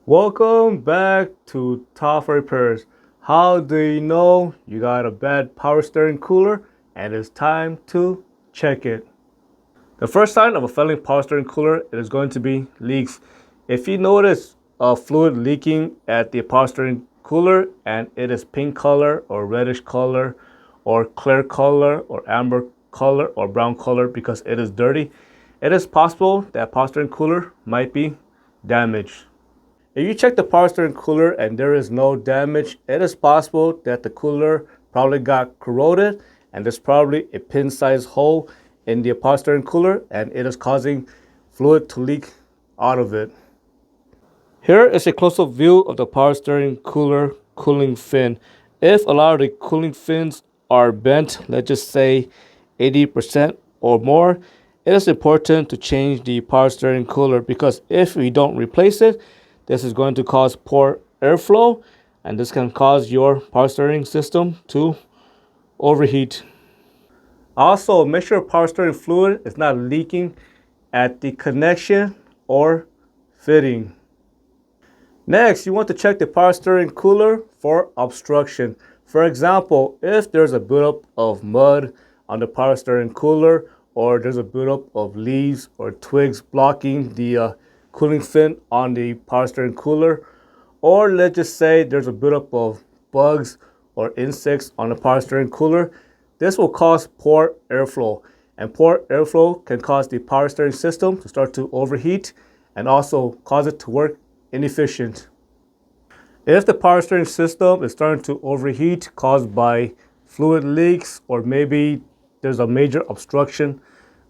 Welcome back to Top Repairs. How do you know you got a bad power steering cooler and it's time to check it? The first sign of a failing power steering cooler is going to be leaks. If you notice a fluid leaking at the power steering cooler and it is pink color or reddish color or clear color or amber color or brown color because it is dirty, it is possible that power steering cooler might be damaged. If you check the power steering cooler and there is no damage, it is possible that the cooler probably got corroded and there's probably a pin-sized hole in the power steering cooler and it is causing fluid to leak out of it. Here is a close-up view of the power steering cooler cooling fin. If a lot of the cooling fins are bent, let's just say 80% or more, it is important to change the power steering cooler because if we don't replace it, this is going to cause poor airflow and this can cause your power steering system to overheat. Also, make sure power steering fluid is not leaking at the connection or fitting. Next, you want to check the power steering cooler for obstruction. For example, if there's a buildup of mud on the power steering cooler or there's a buildup of leaves or twigs blocking the cooling fin on the power steering cooler, or let's just say there's a buildup of bugs or insects on the power steering cooler, this will cause poor airflow. And poor airflow can cause the power steering system to start to overheat and also cause it to work inefficient. If the power steering system is starting to overheat caused by fluid leaks or maybe there's a major obstruction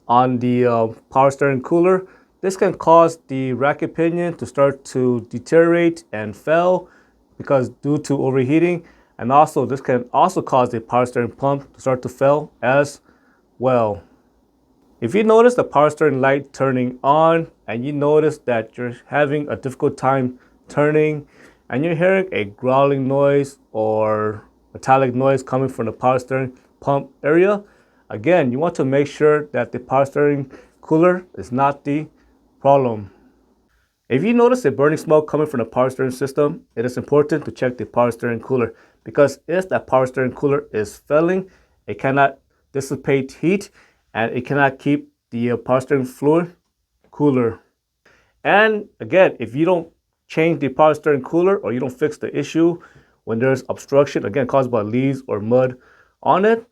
on the power steering cooler, this can cause the racket pinion to start to deteriorate and fail because due to overheating, and also this can also cause the power steering pump to start to fail as well. If you notice the power steering light turning on and you notice that you're having a difficult time turning and you're hearing a growling noise or metallic noise coming from the power steering pump area, again, you want to make sure that the power steering cooler is not the problem. If you notice a burning smoke coming from the power steering system, it is important to check the power steering cooler because if that power steering cooler is failing, it cannot dissipate heat and it cannot keep the power steering fluid cooler. And again, if you don't change the power steering cooler or you don't fix the issue when there's obstruction, again caused by leaves or mud on it,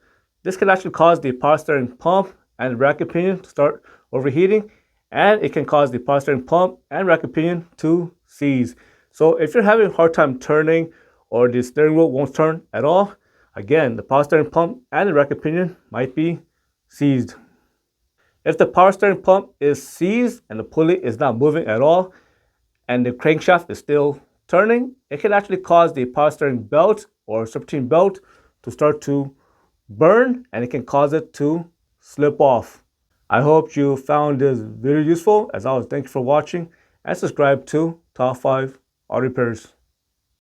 this can actually cause the power steering pump and racket pinion to start overheating, and it can cause the power steering pump and racket pinion to seize. So if you're having a hard time turning or the steering wheel won't turn at all, again, the power steering pump and the racket pinion might be seized. If the power steering pump is seized and the pulley is not moving at all and the crankshaft is still turning, it can actually cause the power steering belt or serpentine belt to start to burn and it can cause it to slip off. I hope you found this video useful. As always, thank you for watching and subscribe to Top 5 Auto Repairs.